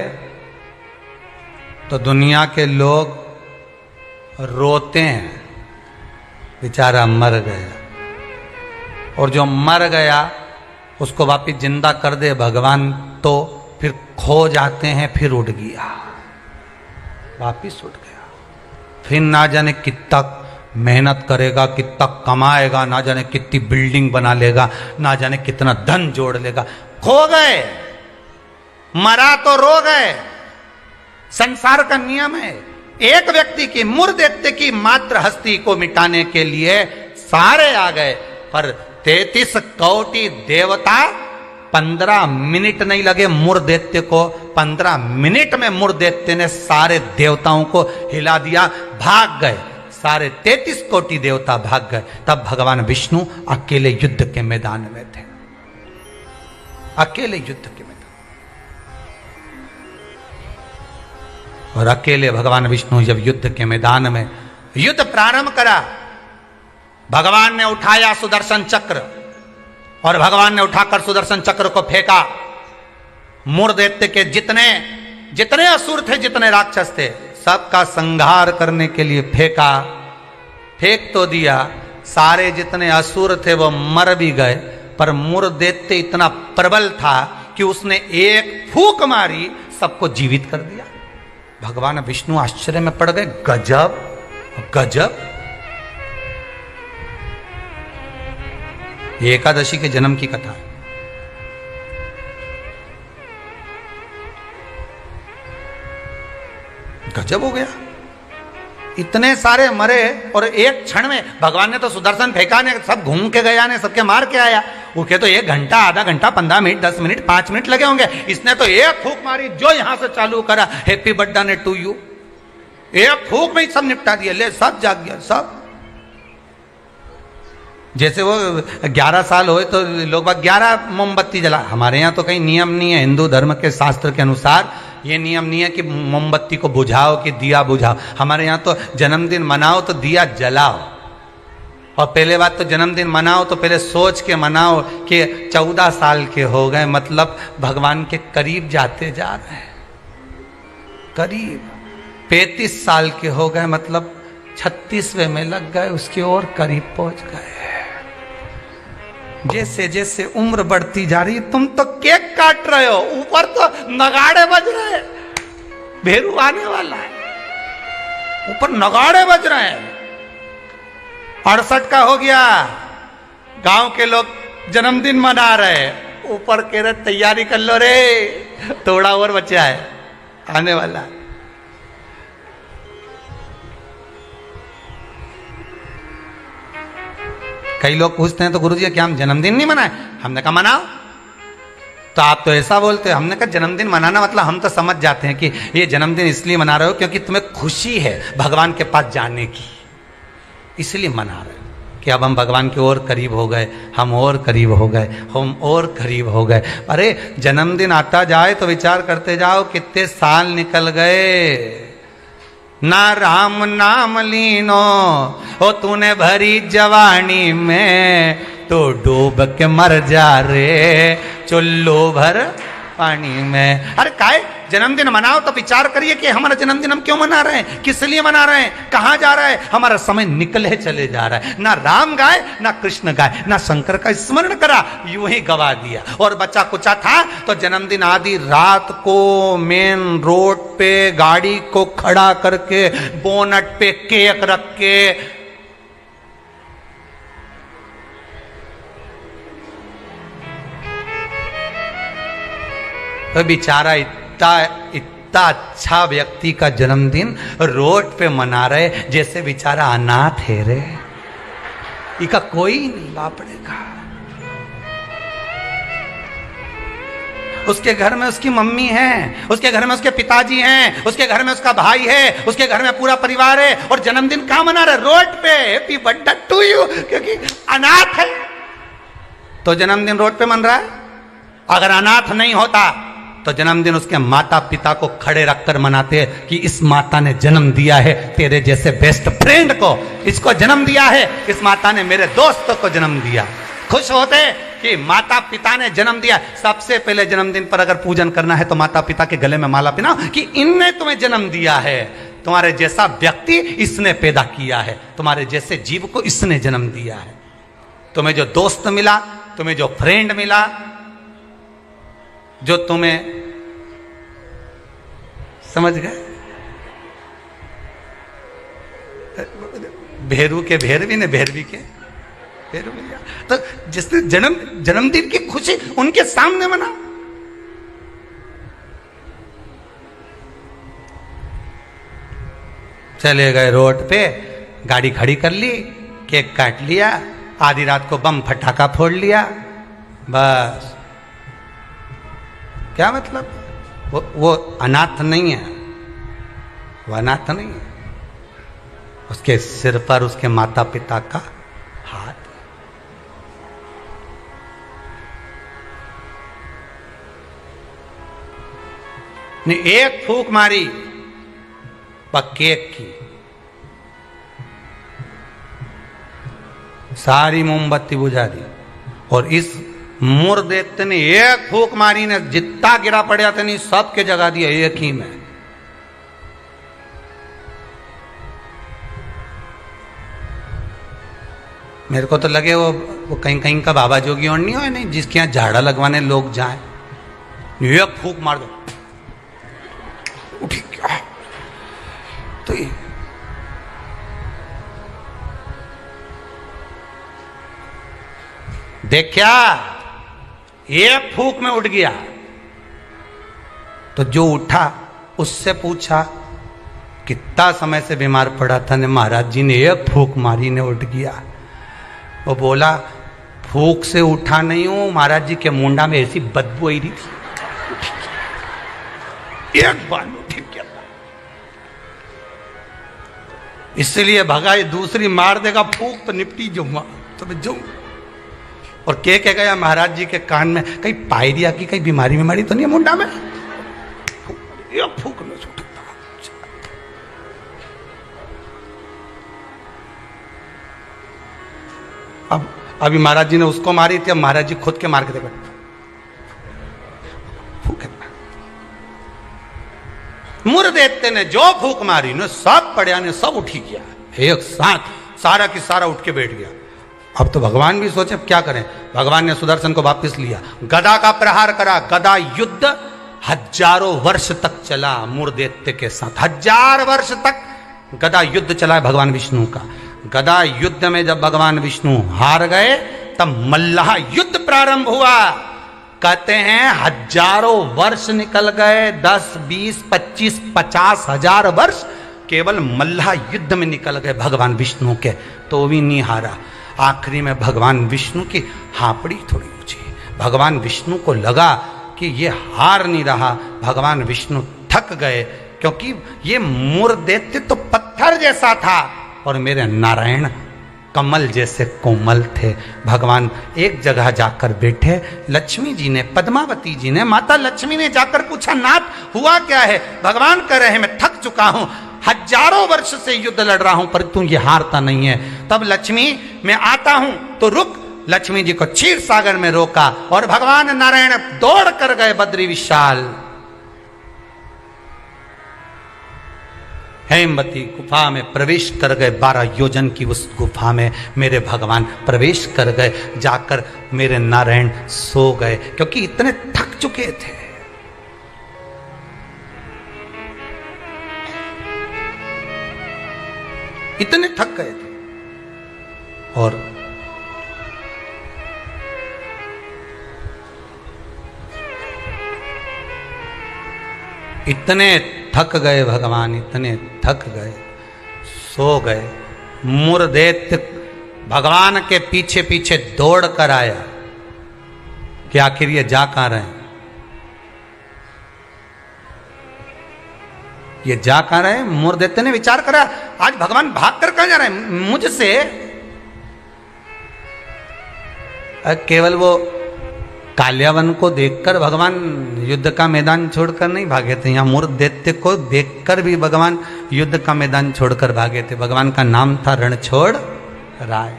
तो दुनिया के लोग रोते हैं, बेचारा मर गया। और जो मर गया उसको वापिस जिंदा कर दे भगवान तो फिर खो जाते हैं, फिर उठ गया, वापिस उठ गया। फिर ना जाने कितना मेहनत करेगा, कितना कमाएगा, ना जाने कितनी बिल्डिंग बना लेगा, ना जाने कितना धन जोड़ लेगा, खो गए। मरा तो रो गए। संसार का नियम है। एक व्यक्ति की मुर्दैत्य की मात्र हस्ती को मिटाने के लिए सारे आ गए, पर 33 कोटि देवता 15 मिनट नहीं लगे मुर्दैत्य को। 15 मिनट में मुर्दैत्य ने सारे देवताओं को हिला दिया, भाग गए। सारे 33 कोटि देवता भाग गए। तब भगवान विष्णु अकेले युद्ध के मैदान में थे, अकेले युद्ध के मैदान। और अकेले भगवान विष्णु जब युद्ध के मैदान में युद्ध प्रारंभ करा, भगवान ने उठाया सुदर्शन चक्र और भगवान ने उठाकर सुदर्शन चक्र को फेंका। मुर्दैत्य के जितने जितने असुर थे, जितने राक्षस थे, सबका संहार करने के लिए फेंका। फेंक तो दिया, सारे जितने असुर थे वो मर भी गए, पर मुर्दैत्य इतना प्रबल था कि उसने एक फूंक मारी, सबको जीवित कर दिया। भगवान विष्णु आश्चर्य में पड़ गए। गजब गजब। ये एकादशी के जन्म की कथा है। गजब हो गया, इतने सारे मरे और एक क्षण में भगवान ने तो सुदर्शन फेंका ने, सब घूम के गया ने, सबके मार के आया। उसके तो 1 घंटा, आधा घंटा, 15 मिनट, 10 मिनट, 5 मिनट लगे होंगे। इसने तो एक फूंक मारी, जो यहां से चालू करा, हैप्पी बर्थडे टू यू, एक फूंक में ही सब निपटा दिया। ले, सब जाग गया, सब। जैसे वो 11 साल होए तो लोग बाग 11 मोमबत्ती जला, हमारे यहाँ तो कहीं नियम नहीं है, हिंदू धर्म के शास्त्र के अनुसार ये नियम नहीं है कि मोमबत्ती को बुझाओ कि दिया बुझाओ। हमारे यहाँ तो जन्मदिन मनाओ तो दिया जलाओ, और पहले बात तो जन्मदिन मनाओ तो पहले सोच के मनाओ कि 14 साल के हो गए, मतलब भगवान के करीब जाते जा रहे हैं, करीब 35 साल के हो गए, मतलब 36वें में लग गए, उसकी ओर करीब पहुंच गए। जैसे जैसे उम्र बढ़ती जा रही, तुम तो केक काट रहे हो, ऊपर तो नगाड़े बज रहे हैं, भेरू आने वाला है, ऊपर नगाड़े बज रहे हैं। 68 का हो गया, गांव के लोग जन्मदिन मना रहे, ऊपर कह रहे तैयारी कर लो रे, थोड़ा और बचा है, आने वाला है। कई लोग पूछते हैं तो गुरुजी क्या हम जन्मदिन नहीं मनाए? हमने कहा मनाओ। तो आप तो ऐसा बोलते हो। हमने कहा जन्मदिन मनाना मतलब हम तो समझ जाते हैं कि ये जन्मदिन इसलिए मना रहे हो क्योंकि तुम्हें खुशी है भगवान के पास जाने की, इसलिए मना रहे हो कि अब हम भगवान के और करीब हो गए, हम और करीब हो गए, हम और करीब हो गए। अरे जन्मदिन आता जाए तो विचार करते जाओ कितने साल निकल गए। ना राम नाम लीनो ओ तूने भरी जवानी में, तो डूब के मर जा रे चुल्लू भर पानी में। अरे काय जन्मदिन मनाओ तो विचार करिए कि हमारा जन्मदिन हम क्यों मना रहे हैं, किस लिए मना रहे हैं, कहां जा रहा है, हमारा समय निकले चले जा रहा है। ना राम गाए ना कृष्ण गाए ना शंकर का स्मरण करा, यूं ही गवा दिया। और बच्चा कुचा था तो जन्मदिन आदि रात को मेन रोड पे गाड़ी को खड़ा करके बोनट पे केक रख के तो बेचारा इतना अच्छा व्यक्ति का जन्मदिन रोड पे मना रहे जैसे बेचारा अनाथ है रे, इसका कोई नहीं बापड़े का। उसके घर में उसकी मम्मी है, उसके घर में उसके पिताजी हैं, उसके घर में उसका भाई है, उसके घर में पूरा परिवार है, और जन्मदिन कहां मना रहे? रोड पे। हैप्पी बर्थडे टू यू, क्योंकि अनाथ है तो जन्मदिन रोड पे मन रहा है। अगर अनाथ नहीं होता तो जन्मदिन उसके माता पिता को खड़े रखकर मनाते हैं कि इस माता ने जन्म दिया है तेरे जैसे बेस्ट फ्रेंड को, इसको जन्म दिया है, इस माता ने मेरे दोस्त को जन्म दिया। खुश होते कि माता पिता ने जन्म दिया। सबसे पहले जन्मदिन पर अगर पूजन करना है तो माता पिता के गले में माला पहनाओ कि इनने तुम्हें जन्म दिया है, तुम्हारे जैसा व्यक्ति इसने पैदा किया है, तुम्हारे जैसे जीव को इसने जन्म दिया है। तुम्हें जो दोस्त मिला, तुम्हें जो फ्रेंड मिला, जो तुम्हें, समझ गए, भेरू के भेरवी ने भेरवी के भेरू मिल गया। तो जिसने जन्मदिन की खुशी उनके सामने मना। चले गए रोड पे, गाड़ी खड़ी कर ली, केक काट लिया, आधी रात को बम फटाका फोड़ लिया, बस। क्या मतलब? वो अनाथ नहीं है, वो अनाथ नहीं है, उसके सिर पर उसके माता पिता का हाथ। ने एक फूंक मारी केक की, सारी मोमबत्ती बुझा दी। और इस मुर देखते नहीं, एक फूंक मारी ने जितना गिरा पड़ा था नहीं सबके जगा दिया एक ही में। मेरे को तो लगे वो कहीं कहीं का बाबा जोगी और नहीं हो, नहीं जिसके यहाँ झाड़ा लगवाने लोग जाए, एक फूंक मार दो उठी क्या। तो देखा एक फूंक में उठ गया। तो जो उठा उससे पूछा कितना समय से बीमार पड़ा था ने? महाराज जी ने एक फूंक मारी ने उठ गया। वो बोला फूंक से उठा नहीं हूं, महाराज जी के मुंडा में ऐसी बदबू आई रही थी, एक बार में उठ गया। इसलिए भगा, ये दूसरी मार देगा फूंक तो निपटी जाऊंगा। तो तो मैं जाऊं। और के गया महाराज जी के कान में, कहीं पायरिया की कहीं बीमारी बीमारी तो नहीं है मुंडा में, ये फूक लो छूट। अब अभी महाराज जी ने उसको मारी थी, अब महाराज जी खुद के मार के देखो, मुर्देते ने जो फूक मारी ने सब पड़िया ने सब उठी किया एक साथ, सारा की सारा उठ के बैठ गया। अब तो भगवान भी सोचे अब क्या करें। भगवान ने सुदर्शन को वापस लिया, गदा का प्रहार करा। गदा युद्ध हजारों वर्ष तक चला मुर्देत्य के साथ, 1000 वर्ष तक गदा युद्ध चला है भगवान विष्णु का। गदा युद्ध में जब भगवान विष्णु हार गए तब मल्लाह युद्ध प्रारंभ हुआ। कहते हैं हजारों वर्ष निकल गए, 10, 20, 25, 50,000 वर्ष केवल मल्लाह युद्ध में निकल गए भगवान विष्णु के, तो भी नहीं हारा। आखिरी में भगवान विष्णु की हापड़ी थोड़ी ऊंची, भगवान विष्णु को लगा कि ये हार नहीं रहा। भगवान विष्णु थक गए, क्योंकि ये मुर्देत्य तो पत्थर जैसा था और मेरे नारायण कमल जैसे कोमल थे। भगवान एक जगह जाकर बैठे। लक्ष्मी जी ने, पद्मावती जी ने, माता लक्ष्मी ने जाकर पूछा, नाथ हुआ क्या है? भगवान कह रहे हैं मैं थक चुका हूं, हजारों वर्ष से युद्ध लड़ रहा हूं, पर तू ये हारता नहीं है। तब लक्ष्मी मैं आता हूं तो रुक। लक्ष्मी जी को क्षीर सागर में रोका और भगवान नारायण दौड़ कर गए बद्री विशाल। हेमवती गुफा में प्रवेश कर गए। 12 योजन की उस गुफा में मेरे भगवान प्रवेश कर गए। जाकर मेरे नारायण सो गए, क्योंकि इतने थक चुके थे। इतने थक गए थे। और इतने थक गए भगवान, इतने थक गए, सो गए। मुर्देत्य भगवान के पीछे पीछे दौड़ कर आया कि आखिर ये जा कहां रहे हैं, ये जा कहां रहे हैं। मुर्देत्य ने विचार करा, आज भगवान भाग कर कहां जा रहे हैं मुझसे। केवल वो काल्यावन को देखकर भगवान युद्ध का मैदान छोड़कर नहीं भागे थे, यहां मुर्देत्य को देखकर भी भगवान युद्ध का मैदान छोड़कर भागे थे। भगवान का नाम था रणछोड़ राय।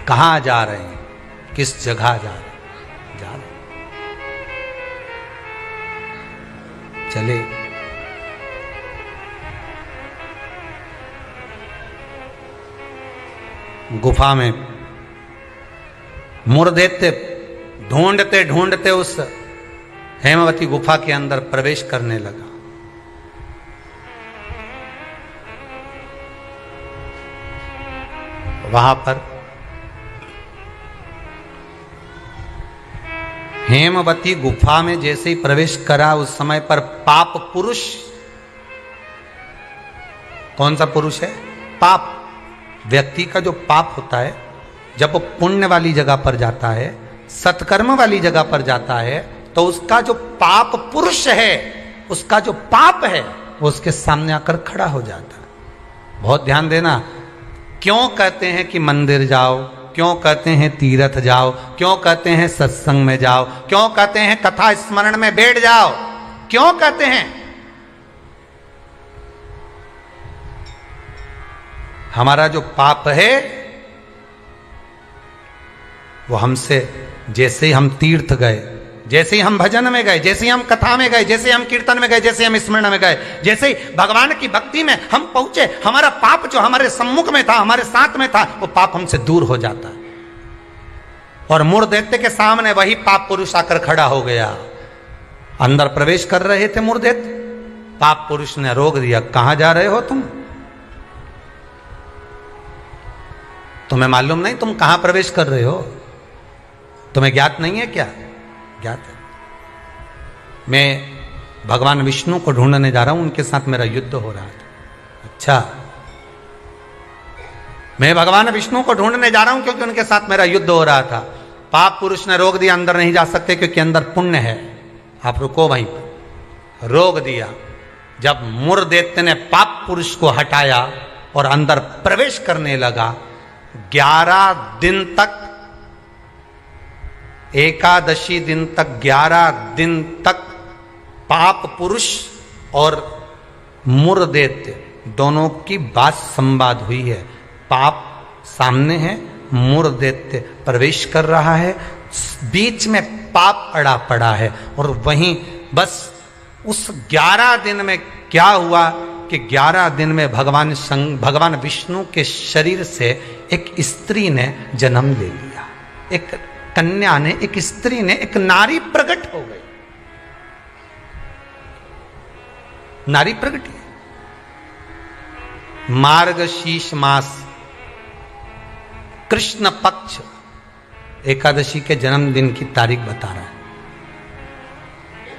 कहां जा रहे हैं, किस जगह जा रहे हैं? जा रहे चले। गुफा में मुर्देत्य ढूंढते ढूंढते उस हेमवती गुफा के अंदर प्रवेश करने लगा। वहां पर हेमवती गुफा में जैसे ही प्रवेश करा, उस समय पर पाप पुरुष, कौन सा पुरुष है? पाप व्यक्ति का जो पाप होता है, जब वो पुण्य वाली जगह पर जाता है, सत्कर्म वाली जगह पर जाता है, तो उसका जो पाप पुरुष है, उसका जो पाप है, वो उसके सामने आकर खड़ा हो जाता है। बहुत ध्यान देना। क्यों कहते हैं कि मंदिर जाओ, क्यों कहते हैं तीर्थ जाओ, क्यों कहते हैं सत्संग में जाओ, क्यों कहते हैं कथा स्मरण में बैठ जाओ, क्यों कहते हैं? हमारा जो पाप है वो हमसे, जैसे ही हम तीर्थ गए, जैसे ही हम भजन में गए, जैसे ही हम कथा में गए, जैसे ही हम कीर्तन में गए, जैसे ही हम स्मरण में गए, जैसे ही भगवान की भक्ति में हम पहुंचे, हमारा पाप जो हमारे सम्मुख में था, हमारे साथ में था, वो पाप हमसे दूर हो जाता है। और मुर्देत्य के सामने वही पाप पुरुष आकर खड़ा हो गया। अंदर प्रवेश कर रहे थे मुर्देत्य, पाप पुरुष ने रोक दिया। कहां जा रहे हो तुम? तुम्हें मालूम नहीं तुम कहां प्रवेश कर रहे हो? तुम्हें ज्ञात नहीं है क्या? ज्ञात है। मैं भगवान विष्णु को ढूंढने जा रहा हूं, उनके साथ मेरा युद्ध हो रहा था। अच्छा, मैं भगवान विष्णु को ढूंढने जा रहा हूं क्योंकि उनके साथ मेरा युद्ध हो रहा था। पाप पुरुष ने रोक दिया, अंदर नहीं जा सकते क्योंकि अंदर पुण्य है, आप रुको वहीं पर। रोक दिया। जब मुर्देत्य ने पाप पुरुष को हटाया और अंदर प्रवेश करने लगा। 11 दिन तक, एकादशी दिन तक, 11 दिन तक पाप पुरुष और मूर दैत्य दोनों की बात संवाद हुई है। पाप सामने है, मूर दैत्य प्रवेश कर रहा है, बीच में पाप अड़ा पड़ा है। और वहीं बस उस 11 दिन में क्या हुआ कि 11 दिन में भगवान विष्णु के शरीर से एक स्त्री ने जन्म ले लिया। एक कन्या ने, एक स्त्री ने, एक नारी प्रकट हो गई। नारी प्रकट है। मार्गशीर्ष मास कृष्ण पक्ष एकादशी के जन्मदिन की तारीख बता रहा है।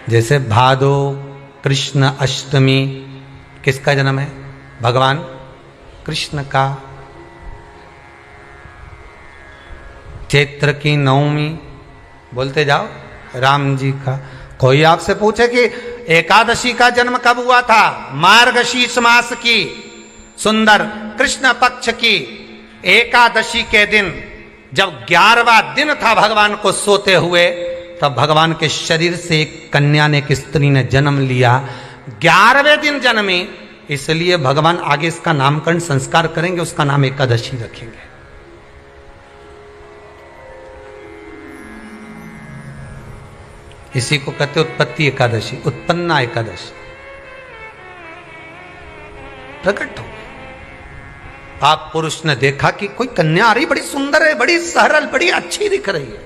जैसे भादो कृष्ण अष्टमी किसका जन्म है? भगवान कृष्ण का। चैत्र की नवमी बोलते जाओ, राम जी का। कोई आपसे पूछे कि एकादशी का जन्म कब हुआ था? मार्गशीर्ष मास की सुंदर कृष्ण पक्ष की एकादशी के दिन, जब 11वां दिन था भगवान को सोते हुए, तब भगवान के शरीर से एक कन्या ने, एक स्त्री ने जन्म लिया। 11वें दिन जन्मी, इसलिए भगवान आगे इसका नामकरण संस्कार करेंगे, उसका नाम एकादशी रखेंगे। इसी को कहते उत्पत्ति एकादशी, उत्पन्ना एकादशी। प्रकट हो आप पुरुष ने देखा कि कोई कन्या आ रही, बड़ी सुंदर है, बड़ी सरल, बड़ी अच्छी दिख रही है।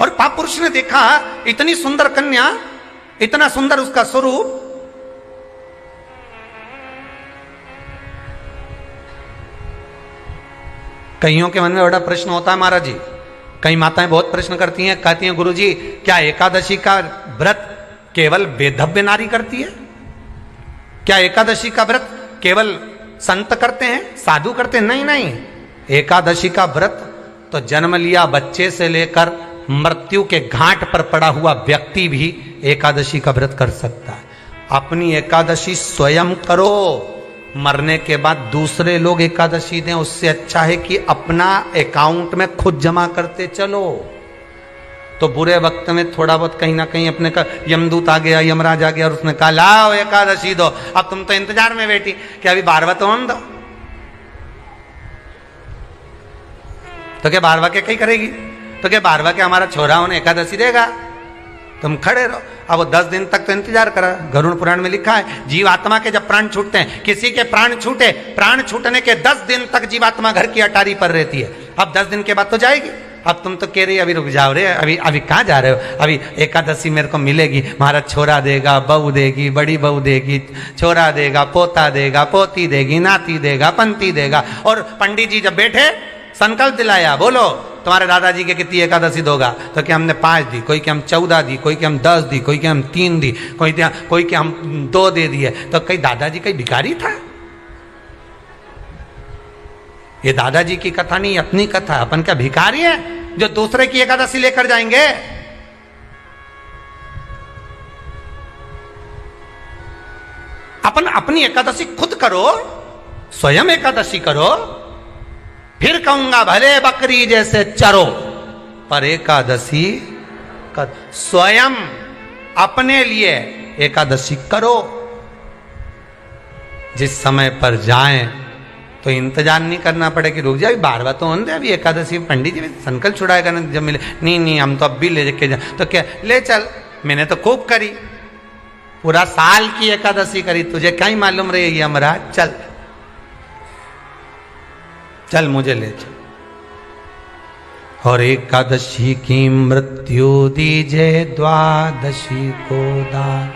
और पाप पुरुष ने देखा इतनी सुंदर कन्या, इतना सुंदर उसका स्वरूप। कईयों के मन में बड़ा प्रश्न होता है महाराज जी, कई माताएं बहुत प्रश्न करती हैं, कहती हैं गुरुजी क्या एकादशी का व्रत केवल वेदव्य नारी करती है? क्या एकादशी का व्रत केवल संत करते हैं, साधु करते हैं? नहीं नहीं, एकादशी का व्रत तो जन्म लिया बच्चे से लेकर मृत्यु के घाट पर पड़ा हुआ व्यक्ति भी एकादशी का व्रत कर सकता है। अपनी एकादशी स्वयं करो, मरने के बाद दूसरे लोग एकादशी दें, उससे अच्छा है कि अपना अकाउंट में खुद जमा करते चलो। तो बुरे वक्त में थोड़ा बहुत कहीं ना कहीं अपने का यमदूत आ गया, यमराज आ गया और उसने कहा लाओ एकादशी दो। अब तुम तो इंतजार में बैठी कि अभी 12वां तो हम दो, तो क्या 12वां के कहीं करेगी? तो क्या 12वां के हमारा छोरा उन्हें एकादशी देगा? तुम खड़े रहो। अब वो 10 दिन तक तो इंतजार करा। गरुड़ पुराण में लिखा है जीवात्मा के जब प्राण छूटते हैं, किसी के प्राण छूटे, प्राण छूटने के 10 दिन तक जीवात्मा घर की अटारी पर रहती है। अब 10 दिन के बाद तो जाएगी। अब तुम तो कह रही अभी रुक जाओ रे, अभी कहाँ जा रहे हो? अभी एकादशी मेरे को मिलेगी, हमारा छोरा देगा, बहू देगी, बड़ी बहू देगी, छोरा देगा, पोता देगा, पोती देगी, नाती देगा, पंती देगा। और पंडित जी जब बैठे संकल्प दिलाया, बोलो तुम्हारे दादाजी के कितनी एकादशी दोगा? तो क्या हमने 5 दी, कोई के हम 14 दी, कोई के हम 10 दी, कोई के हम 3 दी, कोई के हम 2 दे दिए। तो कई दादाजी कई भिखारी था? ये दादाजी की कथा नहीं, अपनी कथा। अपन क्या भिखारी है जो दूसरे की एकादशी लेकर जाएंगे? अपन अपनी एकादशी खुद करो, स्वयं एकादशी करो, फिर कहूंगा भले बकरी जैसे चरो, पर एकादशी कर। स्वयं अपने लिए एकादशी करो। जिस समय पर जाएं तो इंतजार नहीं करना पड़े कि रुक जाए 12वां तो होने दे, अभी एकादशी पंडित जी संकल्प छुड़ाएगा ना जब मिले। नहीं हम तो अब भी ले के जाए। तो क्या ले चल, मैंने तो खूब करी, पूरा साल की एकादशी करी, तुझे क्या ही मालूम रहेगी हमारा? चल चल मुझे ले चल। और एकादशी की मृत्यु दीजे द्वादशी को दान,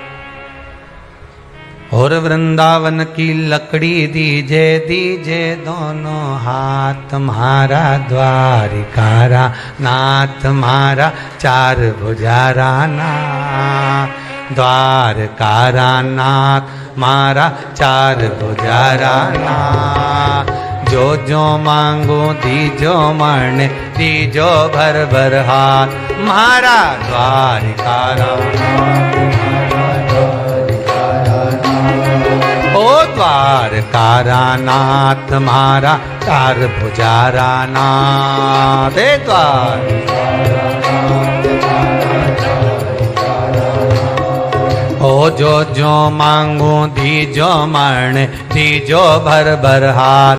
और वृंदावन की लकड़ी दीजे दोनों हाथ, मारा द्वारिकारा नाथ, मारा 4 भुजारा नाथ, द्वारकारा नाथ मारा 4 भुजारा नाथ। जो मांगो दीजो मरने, दीजो भर भर हाथ, मारा द्वारिकारा नाथ, मारा द्वारिकारा नाथ। ओ द्वारकारा नाथ मारा चार भुजारा नाथ द्वार ओ जो मांगू दीजो मरण दीजो भर भर हाथ